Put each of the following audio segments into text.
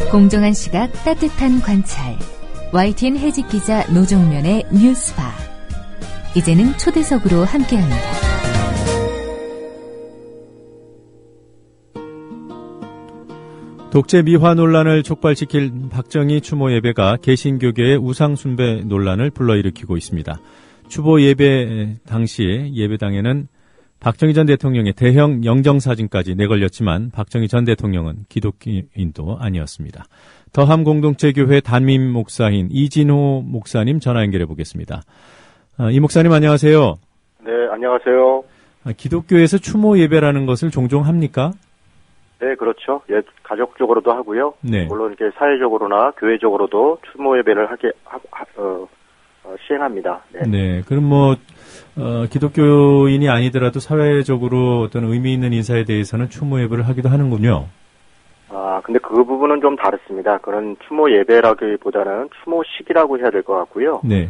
공정한 시각, 따뜻한 관찰. YTN 해직 기자 노종면의 뉴스바. 이제는 초대석으로 함께합니다. 독재 미화 논란을 촉발시킬 박정희 추모 예배가 개신교계의 우상숭배 논란을 불러일으키고 있습니다. 추모 예배 당시 예배당에는 박정희 전 대통령의 대형 영정사진까지 내걸렸지만 박정희 전 대통령은 기독교인도 아니었습니다. 더함 공동체교회 담임 목사인 이진호 목사님 전화 연결해 보겠습니다. 이 목사님 안녕하세요. 네, 안녕하세요. 기독교에서 추모 예배라는 것을 종종 합니까? 네, 그렇죠. 예, 가족적으로도 하고요. 네. 물론 이렇게 사회적으로나 교회적으로도 추모 예배를 시행합니다. 네. 네, 그럼 기독교인이 아니더라도 사회적으로 어떤 의미 있는 인사에 대해서는 추모 예배를 하기도 하는군요. 근데 그 부분은 좀 다릅니다. 그런 추모 예배라기보다는 추모식이라고 해야 될 것 같고요. 네.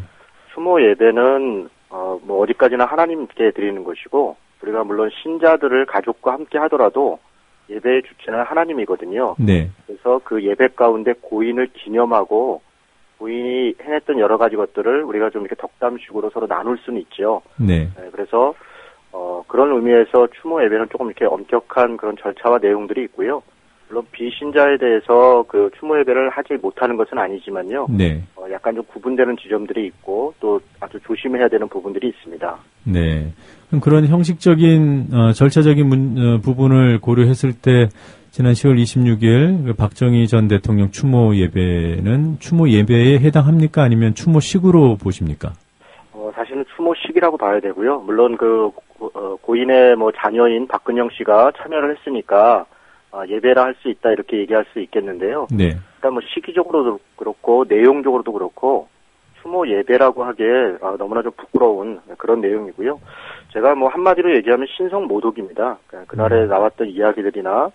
추모 예배는, 어디까지나 하나님께 드리는 것이고, 우리가 물론 신자들을 가족과 함께 하더라도 예배의 주체는 하나님이거든요. 네. 그래서 그 예배 가운데 고인을 기념하고 고인이 행했던 여러 가지 것들을 우리가 좀 이렇게 덕담식으로 서로 나눌 수는 있죠. 네. 그래서 그런 의미에서 추모 예배는 조금 이렇게 엄격한 그런 절차와 내용들이 있고요. 물론 비신자에 대해서 그 추모 예배를 하지 못하는 것은 아니지만요. 네. 약간 좀 구분되는 지점들이 있고 또 아주 조심해야 되는 부분들이 있습니다. 네. 그럼 그런 형식적인 절차적인 부분을 고려했을 때 지난 10월 26일 박정희 전 대통령 추모 예배는 추모 예배에 해당합니까? 아니면 추모식으로 보십니까? 사실은 추모식이라고 봐야 되고요. 물론 고인의 자녀인 박근영 씨가 참여를 했으니까 예배라 할 수 있다 이렇게 얘기할 수 있겠는데요. 네. 일단 시기적으로도 그렇고 내용적으로도 그렇고 추모 예배라고 하기에 너무나 좀 부끄러운 그런 내용이고요. 제가 한마디로 얘기하면 신성모독입니다. 그날에 나왔던 이야기들이나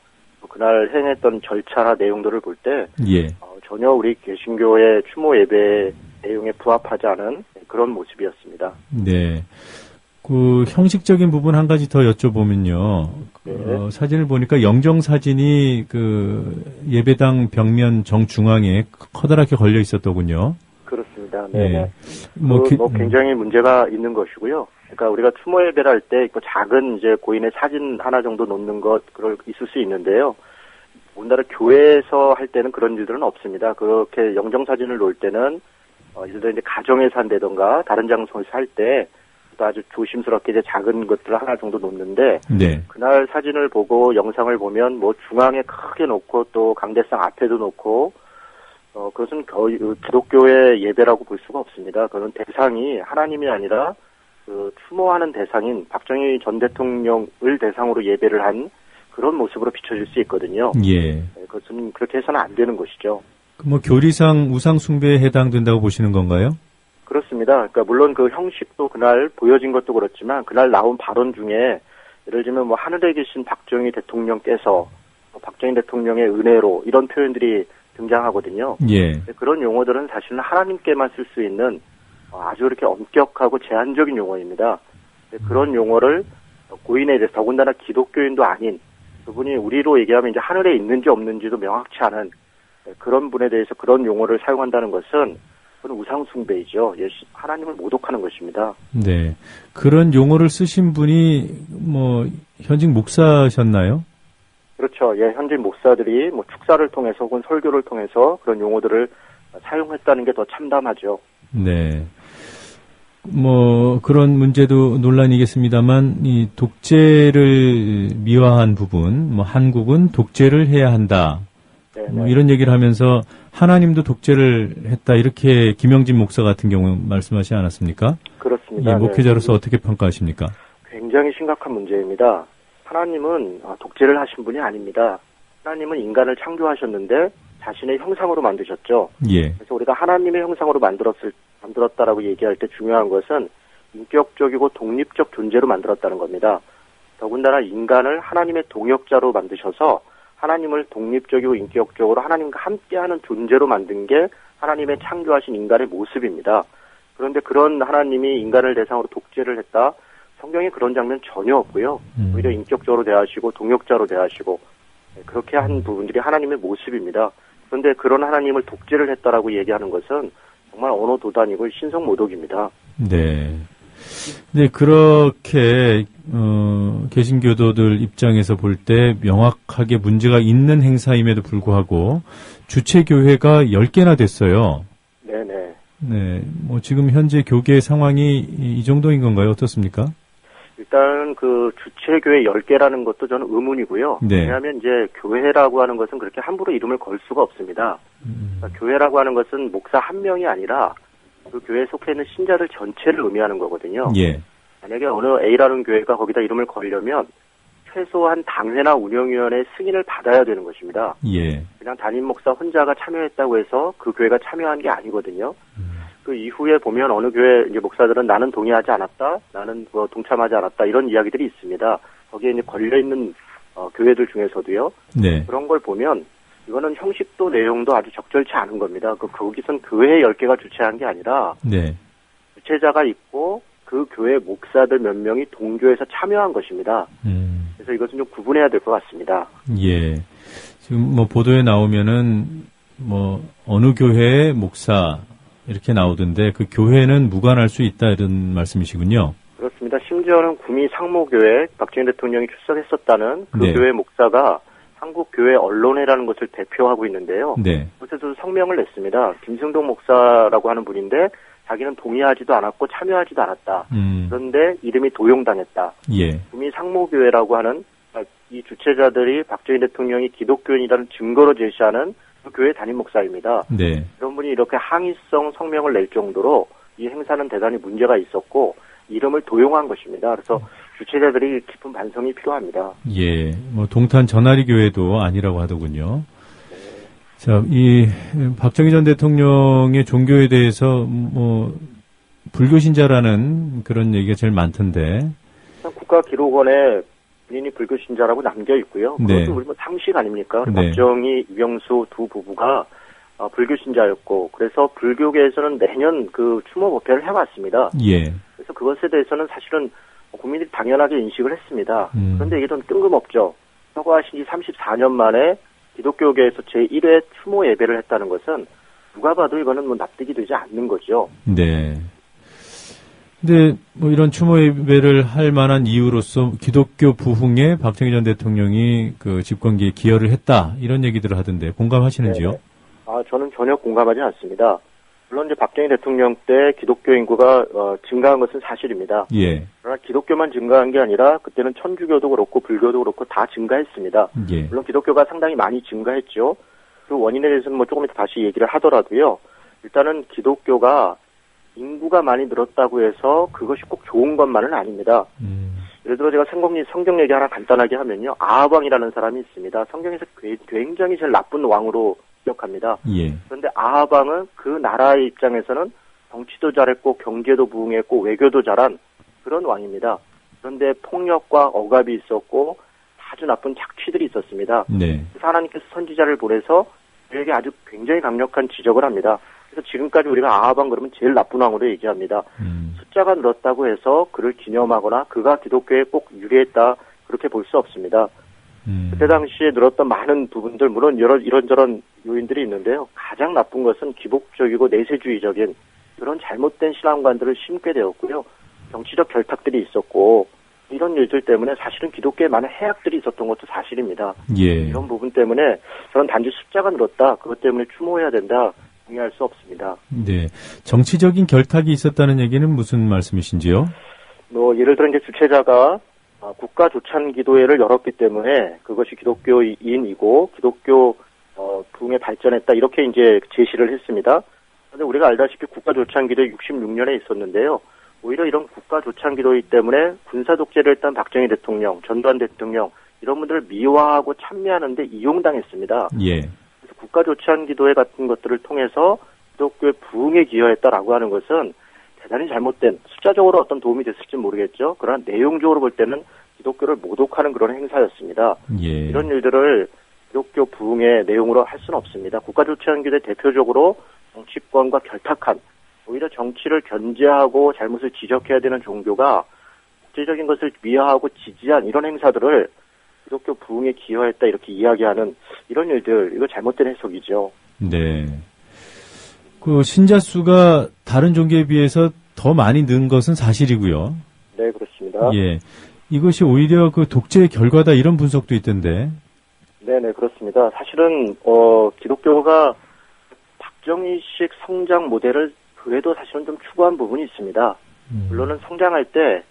그날 행했던 절차나 내용들을 볼 때 예. 전혀 우리 개신교의 추모 예배 내용에 부합하지 않은 그런 모습이었습니다. 네. 그 형식적인 부분 한 가지 더 여쭤보면요. 네. 사진을 보니까 영정 사진이 그 예배당 벽면 정중앙에 커다랗게 걸려 있었더군요. 그렇습니다. 네. 예. 굉장히 문제가 있는 것이고요. 그러니까 우리가 추모 예배를 할 때 작은 이제 고인의 사진 하나 정도 놓는 그럴 있을 수 있는데요. 우리나라 교회에서 할 때는 그런 일들은 없습니다. 그렇게 영정 사진을 놓을 때는 예를 들어 이제 가정에서 한다던가 다른 장소에서 할 때 아주 조심스럽게 이제 작은 것들을 하나 정도 놓는데 네. 그날 사진을 보고 영상을 보면 중앙에 크게 놓고 또 강대상 앞에도 놓고 그것은 거의 기독교의 예배라고 볼 수가 없습니다. 그런 대상이 하나님이 아니라 그 추모하는 대상인 박정희 전 대통령을 대상으로 예배를 한 그런 모습으로 비춰질 수 있거든요. 예. 그것은 그렇게 해서는 안 되는 것이죠. 교리상 우상 숭배에 해당된다고 보시는 건가요? 그렇습니다. 그러니까 물론 그 형식도 그날 보여진 것도 그렇지만 그날 나온 발언 중에 예를 들면 하늘에 계신 박정희 대통령께서 박정희 대통령의 은혜로 이런 표현들이 등장하거든요. 예. 그런 용어들은 사실은 하나님께만 쓸 수 있는 아주 이렇게 엄격하고 제한적인 용어입니다. 그런 용어를 고인에 대해서 더군다나 기독교인도 아닌 그분이 우리로 얘기하면 이제 하늘에 있는지 없는지도 명확치 않은 그런 분에 대해서 그런 용어를 사용한다는 것은 그건 우상숭배이죠. 하나님을 모독하는 것입니다. 네. 그런 용어를 쓰신 분이 현직 목사셨나요? 그렇죠. 예, 현직 목사들이 축사를 통해서 혹은 설교를 통해서 그런 용어들을 사용했다는 게 더 참담하죠. 네. 그런 문제도 논란이겠습니다만, 이 독재를 미화한 부분, 한국은 독재를 해야 한다. 이런 얘기를 하면서 하나님도 독재를 했다. 이렇게 김영진 목사 같은 경우 말씀하시지 않았습니까? 그렇습니다. 목회자로서 어떻게 평가하십니까? 굉장히 심각한 문제입니다. 하나님은 독재를 하신 분이 아닙니다. 하나님은 인간을 창조하셨는데 자신의 형상으로 만드셨죠. 예. 그래서 우리가 하나님의 형상으로 만들었다라고 얘기할 때 중요한 것은 인격적이고 독립적 존재로 만들었다는 겁니다. 더군다나 인간을 하나님의 동역자로 만드셔서 하나님을 독립적이고 인격적으로 하나님과 함께하는 존재로 만든 게 하나님의 창조하신 인간의 모습입니다. 그런데 그런 하나님이 인간을 대상으로 독재를 했다. 성경에 그런 장면 전혀 없고요. 오히려 인격적으로 대하시고 동역자로 대하시고 그렇게 한 부분들이 하나님의 모습입니다. 그런데 그런 하나님을 독재를 했다라고 얘기하는 것은 정말 언어 도단이고 신성모독입니다. 네. 네, 그렇게 개신교도들 입장에서 볼 때 명확하게 문제가 있는 행사임에도 불구하고 주최 교회가 10개나 됐어요. 네네. 네, 뭐 지금 현재 교계 상황이 이 정도인 건가요? 어떻습니까? 일단 그 주최교회 10개라는 것도 저는 의문이고요. 네. 왜냐하면 이제 교회라고 하는 것은 그렇게 함부로 이름을 걸 수가 없습니다. 그러니까 교회라고 하는 것은 목사 한 명이 아니라 그 교회에 속해 있는 신자들 전체를 의미하는 거거든요. 예. 만약에 어느 A라는 교회가 거기다 이름을 걸려면 최소한 당회나 운영위원회 승인을 받아야 되는 것입니다. 예. 그냥 담임 목사 혼자가 참여했다고 해서 그 교회가 참여한 게 아니거든요. 그 이후에 보면 어느 교회 이제 목사들은 나는 동의하지 않았다, 나는 뭐 동참하지 않았다 이런 이야기들이 있습니다. 거기에 이제 걸려 있는 교회들 중에서도요. 네. 그런 걸 보면 이거는 형식도 내용도 아주 적절치 않은 겁니다. 거기선 교회 10개가 주최한 게 아니라 네. 주최자가 있고 그 교회 목사들 몇 명이 동교에서 참여한 것입니다. 그래서 이것은 좀 구분해야 될 것 같습니다. 예. 지금 뭐 보도에 나오면은 뭐 어느 교회의 목사 이렇게 나오던데 그 교회는 무관할 수 있다 이런 말씀이시군요. 그렇습니다. 심지어는 구미 상모교회 박정희 대통령이 출석했었다는 그 네. 교회 목사가 한국교회 언론회라는 것을 대표하고 있는데요. 네. 그것에서 성명을 냈습니다. 김승동 목사라고 하는 분인데 자기는 동의하지도 않았고 참여하지도 않았다. 그런데 이름이 도용당했다. 예. 구미 상모교회라고 하는 이 주최자들이 박정희 대통령이 기독교인이라는 증거로 제시하는 그 교회 담임 목사입니다. 네. 이런 분이 이렇게 항의성 성명을 낼 정도로 이 행사는 대단히 문제가 있었고 이름을 도용한 것입니다. 그래서 주최자들이 깊은 반성이 필요합니다. 예. 뭐 동탄 전하리 교회도 아니라고 하더군요. 자, 이 박정희 전 대통령의 종교에 대해서 뭐 불교 신자라는 그런 얘기가 제일 많던데. 국가기록원에 본인이 불교 신자라고 남겨 있고요. 그것도 네. 우리 뭐 상식 아닙니까? 네. 박정희, 유영수 두 부부가 불교 신자였고, 그래서 불교계에서는 매년 그 추모 법회를 해왔습니다. 예. 그래서 그것에 대해서는 사실은 국민들이 당연하게 인식을 했습니다. 그런데 이게 좀 뜬금없죠. 서거하신 지 34년 만에 기독교계에서 제1회 추모 예배를 했다는 것은 누가 봐도 이거는 뭐 납득이 되지 않는 거죠. 네. 근데 뭐 이런 추모 예배를 할 만한 이유로서 기독교 부흥에 박정희 전 대통령이 그 집권기에 기여를 했다 이런 얘기들을 하던데 공감하시는지요? 네. 저는 전혀 공감하지 않습니다. 물론 이제 박정희 대통령 때 기독교 인구가 증가한 것은 사실입니다. 예. 그러나 기독교만 증가한 게 아니라 그때는 천주교도 그렇고 불교도 그렇고 다 증가했습니다. 예. 물론 기독교가 상당히 많이 증가했죠. 그 원인에 대해서는 뭐 조금 이따 다시 얘기를 하더라도요. 일단은 기독교가 인구가 많이 늘었다고 해서 그것이 꼭 좋은 것만은 아닙니다. 예를 들어 제가 성경 얘기 하나 간단하게 하면요. 아합왕이라는 사람이 있습니다. 성경에서 굉장히 제일 나쁜 왕으로 기억합니다. 예. 그런데 아합왕은 그 나라의 입장에서는 정치도 잘했고 경제도 부흥했고 외교도 잘한 그런 왕입니다. 그런데 폭력과 억압이 있었고 아주 나쁜 착취들이 있었습니다. 네. 그래서 하나님께서 선지자를 보내서 그에게 아주 굉장히 강력한 지적을 합니다. 그래서 지금까지 우리가 아합왕 그러면 제일 나쁜 왕으로 얘기합니다. 숫자가 늘었다고 해서 그를 기념하거나 그가 기독교에 꼭 유리했다 그렇게 볼 수 없습니다. 그때 당시에 늘었던 많은 부분들 물론 이런저런 요인들이 있는데요. 가장 나쁜 것은 기복적이고 내세주의적인 그런 잘못된 신앙관들을 심게 되었고요. 정치적 결탁들이 있었고 이런 일들 때문에 사실은 기독교에 많은 해악들이 있었던 것도 사실입니다. 예. 이런 부분 때문에 저는 단지 숫자가 늘었다. 그것 때문에 추모해야 된다. 동의할 수 없습니다. 네. 정치적인 결탁이 있었다는 얘기는 무슨 말씀이신지요? 뭐 예를 들어 이제 주최자가 국가 조찬 기도회를 열었기 때문에 그것이 기독교인이고 기독교 부흥에 발전했다 이렇게 이제 제시를 했습니다. 그런데 우리가 알다시피 국가 조찬 기도회 66년에 있었는데요. 오히려 이런 국가 조찬 기도회 때문에 군사 독재를 했던 박정희 대통령, 전두환 대통령 이런 분들을 미화하고 참여하는데 이용당했습니다. 예. 그래서 국가 조찬 기도회 같은 것들을 통해서 기독교의 부흥에 기여했다라고 하는 것은 대단히 잘못된 숫자적으로 어떤 도움이 됐을지 모르겠죠. 그러나 내용적으로 볼 때는 기독교를 모독하는 그런 행사였습니다. 예. 이런 일들을 기독교 부흥의 내용으로 할 수는 없습니다. 국가조치한기대 대표적으로 정치권과 결탁한 오히려 정치를 견제하고 잘못을 지적해야 되는 종교가 국제적인 것을 미화하고 지지한 이런 행사들을 기독교 부흥에 기여했다 이렇게 이야기하는 이런 일들 이거 잘못된 해석이죠. 네. 그 신자 수가 다른 종교에 비해서 더 많이 는 것은 사실이고요. 네, 그렇습니다. 예. 이것이 오히려 그 독재의 결과다 이런 분석도 있던데. 네네, 그렇습니다. 사실은, 기독교가 박정희식 성장 모델을 그래도 사실은 좀 추구한 부분이 있습니다. 물론은 성장할 때,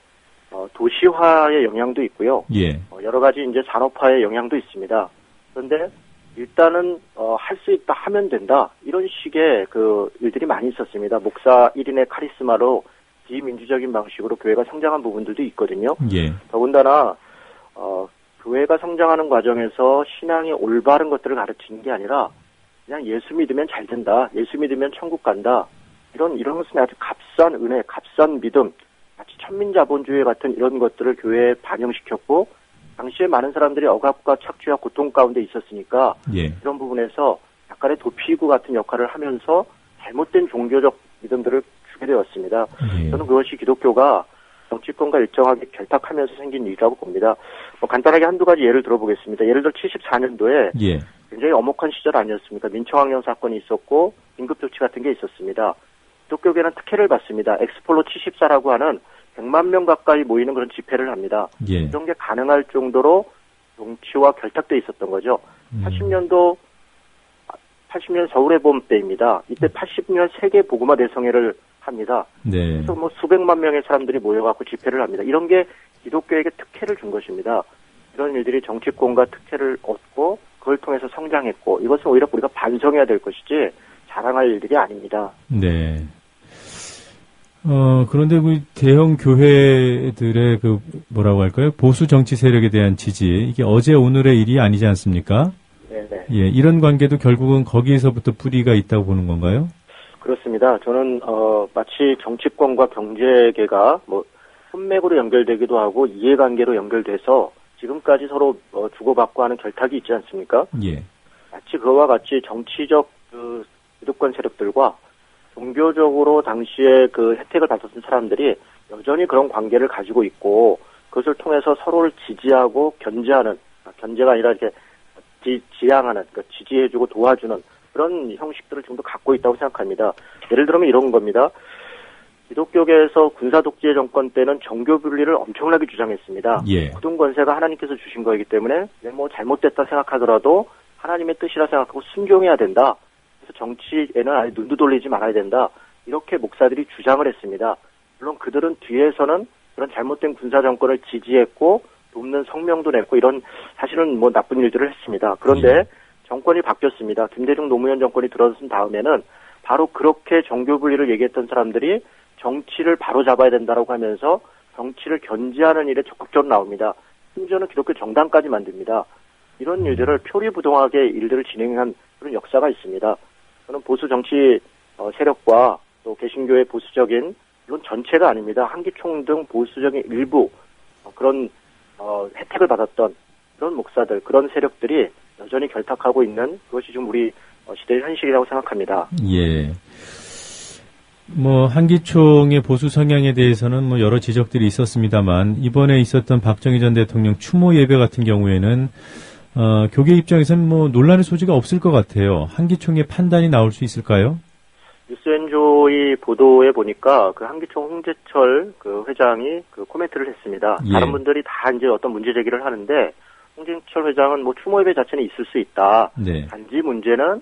도시화의 영향도 있고요. 예. 여러 가지 이제 산업화의 영향도 있습니다. 그런데 일단은, 할 수 있다 하면 된다. 이런 식의 그 일들이 많이 있었습니다. 목사 1인의 카리스마로 비민주적인 방식으로 교회가 성장한 부분들도 있거든요. 예. 더군다나, 교회가 성장하는 과정에서 신앙의 올바른 것들을 가르치는 게 아니라 그냥 예수 믿으면 잘 된다. 예수 믿으면 천국 간다. 이런 것은 아주 값싼 은혜, 값싼 믿음, 마치 천민자본주의 같은 이런 것들을 교회에 반영시켰고 당시에 많은 사람들이 억압과 착취와 고통 가운데 있었으니까 예. 이런 부분에서 약간의 도피구 같은 역할을 하면서 잘못된 종교적 믿음들을 주게 되었습니다. 예. 저는 그것이 기독교가 정치권과 일정하게 결탁하면서 생긴 일이라고 봅니다. 간단하게 한두 가지 예를 들어보겠습니다. 예를 들어 74년도에 예. 굉장히 엄혹한 시절 아니었습니까? 민청학령 사건이 있었고 긴급조치 같은 게 있었습니다. 기독교계는 특혜를 받습니다. 엑스폴로 74라고 하는 100만 명 가까이 모이는 그런 집회를 합니다. 예. 이런 게 가능할 정도로 정치와 결탁돼 있었던 거죠. 80년 서울의 봄 때입니다. 이때 80년 세계 복음화 대성회를 합니다. 네. 그래서 뭐 수백만 명의 사람들이 모여갖고 집회를 합니다. 이런 게 기독교에게 특혜를 준 것입니다. 이런 일들이 정치권과 특혜를 얻고 그걸 통해서 성장했고 이것은 오히려 우리가 반성해야 될 것이지 자랑할 일들이 아닙니다. 네. 그런데 그 대형 교회들의 그 뭐라고 할까요? 보수 정치 세력에 대한 지지 이게 어제 오늘의 일이 아니지 않습니까? 네네. 예, 이런 관계도 결국은 거기에서부터 뿌리가 있다고 보는 건가요? 그렇습니다. 저는 마치 정치권과 경제계가 뭐 혼맥으로 연결되기도 하고 이해관계로 연결돼서 지금까지 서로 주고받고 하는 결탁이 있지 않습니까? 예. 마치 그와 같이 정치적 그 기득권 세력들과 종교적으로 당시에 그 혜택을 받았던 사람들이 여전히 그런 관계를 가지고 있고 그것을 통해서 서로를 지지하고 견제하는 견제가 아니라 이렇게 지향하는 그러니까 지지해주고 도와주는 그런 형식들을 좀 더 갖고 있다고 생각합니다. 예를 들면 이런 겁니다. 기독교계에서 군사독재 정권 때는 정교 분리를 엄청나게 주장했습니다. 예. 모든 권세가 하나님께서 주신 거이기 때문에 뭐 잘못됐다 생각하더라도 하나님의 뜻이라 생각하고 순종해야 된다. 그래서 정치에는 아예 눈도 돌리지 말아야 된다. 이렇게 목사들이 주장을 했습니다. 물론 그들은 뒤에서는 그런 잘못된 군사 정권을 지지했고 돕는 성명도 냈고 이런 사실은 뭐 나쁜 일들을 했습니다. 그런데 예. 정권이 바뀌었습니다. 김대중 노무현 정권이 들어선 다음에는 바로 그렇게 정교 분리를 얘기했던 사람들이 정치를 바로 잡아야 된다라고 하면서 정치를 견제하는 일에 적극적으로 나옵니다. 심지어는 기독교 정당까지 만듭니다. 이런 일들을 표리부동하게 일들을 진행한 그런 역사가 있습니다. 저는 보수 정치 세력과 또 개신교의 보수적인 물론 전체가 아닙니다. 한기총 등 보수적인 일부 그런 혜택을 받았던 그런 목사들, 그런 세력들이 여전히 결탁하고 있는 그것이 지금 우리 시대의 현실이라고 생각합니다. 예. 뭐 한기총의 보수 성향에 대해서는 뭐 여러 지적들이 있었습니다만 이번에 있었던 박정희 전 대통령 추모 예배 같은 경우에는 교계 입장에서는 뭐 논란의 소지가 없을 것 같아요. 한기총의 판단이 나올 수 있을까요? 뉴스엔조이 보도에 보니까 그 한기총 홍재철 그 회장이 그 코멘트를 했습니다. 예. 다른 분들이 다 이제 어떤 문제 제기를 하는데 홍재철 회장은 뭐 추모 예배 자체는 있을 수 있다. 네. 단지 문제는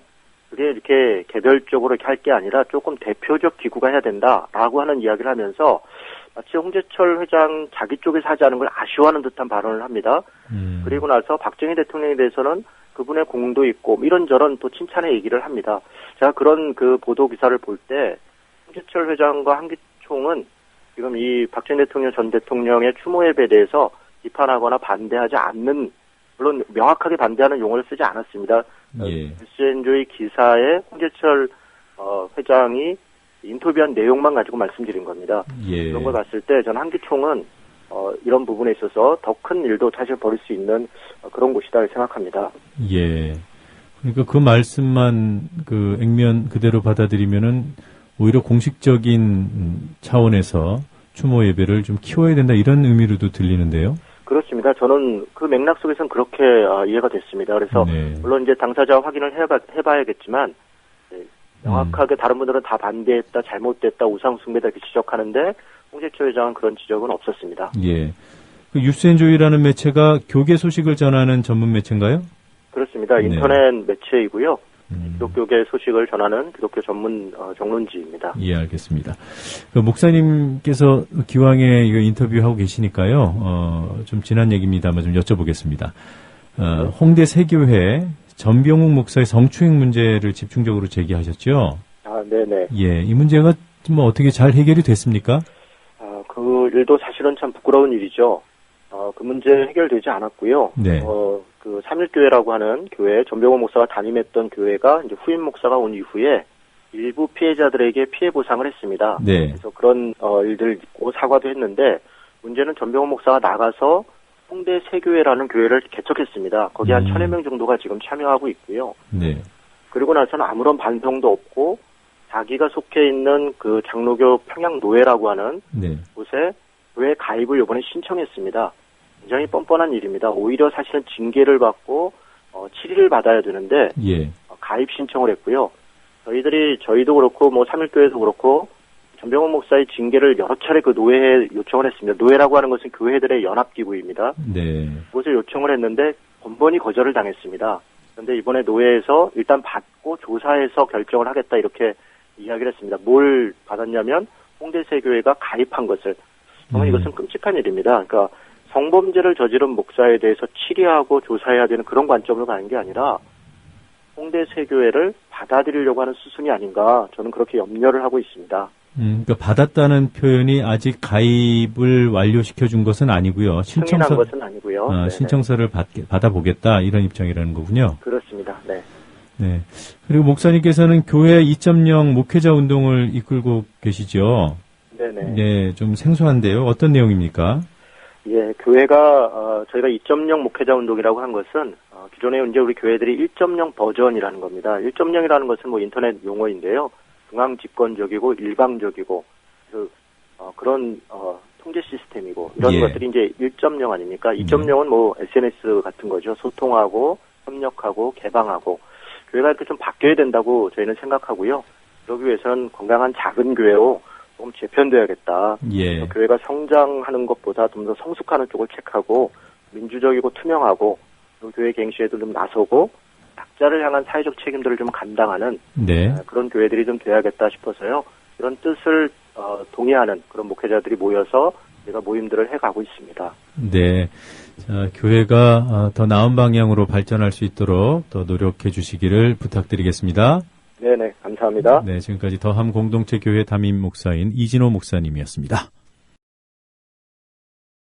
그게 이렇게 개별적으로 이렇게 할 게 아니라 조금 대표적 기구가 해야 된다라고 하는 이야기를 하면서 마치 홍재철 회장 자기 쪽에서 하지 않은 걸 아쉬워하는 듯한 발언을 합니다. 그리고 나서 박정희 대통령에 대해서는 그분의 공도 있고 이런저런 또 칭찬의 얘기를 합니다. 제가 그런 그 보도 기사를 볼 때 홍재철 회장과 한기총은 지금 이 박정희 대통령 전 대통령의 추모 예배에 대해서 비판하거나 반대하지 않는 물론 명확하게 반대하는 용어를 쓰지 않았습니다. 예. 뉴스엔조이 기사에 홍재철 회장이 인터뷰한 내용만 가지고 말씀드린 겁니다. 예. 그런 걸 봤을 때 저는 한기총은 이런 부분에 있어서 더 큰 일도 사실 벌일 수 있는 그런 곳이다 생각합니다. 예. 그러니까 그 말씀만 그 액면 그대로 받아들이면은 오히려 공식적인 차원에서 추모 예배를 좀 키워야 된다 이런 의미로도 들리는데요. 그렇습니다. 저는 그 맥락 속에서는 그렇게 이해가 됐습니다. 그래서 네. 물론 이제 당사자와 확인을 해봐야겠지만 명확하게 다른 분들은 다 반대했다, 잘못됐다, 우상숭배다 이렇게 지적하는데 홍재초 회장은 그런 지적은 없었습니다. 예. 그 유스앤조이라는 매체가 교계 소식을 전하는 전문 매체인가요? 그렇습니다. 네. 인터넷 매체이고요. 기독교계 소식을 전하는 기독교 전문 정론지입니다. 예, 알겠습니다. 그 목사님께서 기왕에 이거 인터뷰하고 계시니까요. 좀 지난 얘기입니다만 좀 여쭤보겠습니다. 홍대 세교회 전병욱 목사의 성추행 문제를 집중적으로 제기하셨죠? 아, 네네. 예, 이 문제가 뭐 어떻게 잘 해결이 됐습니까? 그 일도 사실은 참 부끄러운 일이죠. 그 문제 해결되지 않았고요. 네. 그 삼일교회라고 하는 교회, 전병호 목사가 담임했던 교회가 이제 후임 목사가 온 이후에 일부 피해자들에게 피해 보상을 했습니다. 네. 그래서 그런 일들을 있고 사과도 했는데 문제는 전병호 목사가 나가서 홍대 세교회라는 교회를 개척했습니다. 거기 한 1000여 명 정도가 지금 참여하고 있고요. 네. 그리고 나서는 아무런 반성도 없고 자기가 속해 있는 그 장로교 평양노회라고 하는 네. 곳에 교회 가입을 이번에 신청했습니다. 굉장히 뻔뻔한 일입니다. 오히려 사실은 징계를 받고 7일을 받아야 되는데 예. 가입 신청을 했고요. 저희도 그렇고 뭐 삼일교회도 그렇고 전병훈 목사의 징계를 여러 차례 그 노회에 요청을 했습니다. 노회라고 하는 것은 교회들의 연합기구입니다. 네. 그것을 요청을 했는데 번번이 거절을 당했습니다. 그런데 이번에 노회에서 일단 받고 조사해서 결정을 하겠다 이렇게 이야기를 했습니다. 뭘 받았냐면 홍대세교회가 가입한 것을. 정말 이것은 끔찍한 일입니다. 그러니까 성범죄를 저지른 목사에 대해서 치리하고 조사해야 되는 그런 관점으로 가는 게 아니라 홍대세교회를 받아들이려고 하는 수순이 아닌가 저는 그렇게 염려를 하고 있습니다. 그러니까 받았다는 표현이 아직 가입을 완료시켜 준 것은 아니고요. 승인한 것은 아니고요. 신청서를 받아보겠다 이런 입장이라는 거군요. 그렇습니다. 네. 네. 그리고 목사님께서는 교회 2.0 목회자 운동을 이끌고 계시죠. 네네. 네, 좀 생소한데요. 어떤 내용입니까? 예, 교회가 저희가 2.0 목회자 운동이라고 한 것은 기존에 이제 우리 교회들이 1.0 버전이라는 겁니다. 1.0이라는 것은 뭐 인터넷 용어인데요. 중앙 집권적이고 일방적이고 그런 통제 시스템이고 이런 예. 것들이 이제 1.0 아닙니까? 2.0은 뭐 SNS 같은 거죠. 소통하고 협력하고 개방하고 교회가 이렇게 좀 바뀌어야 된다고 저희는 생각하고요. 그러기 위해서는 건강한 작은 교회로 좀 재편돼야겠다. 예. 교회가 성장하는 것보다 좀 더 성숙하는 쪽을 책하고 민주적이고 투명하고 교회 갱신에도 좀 나서고 약자를 향한 사회적 책임들을 좀 감당하는 네. 그런 교회들이 좀 돼야겠다 싶어서요. 이런 뜻을 동의하는 그런 목회자들이 모여서 제가 모임들을 해가고 있습니다. 네. 자, 교회가 더 나은 방향으로 발전할 수 있도록 더 노력해 주시기를 부탁드리겠습니다. 네네, 감사합니다. 네, 지금까지 더함 공동체 교회 담임 목사인 이진호 목사님이었습니다.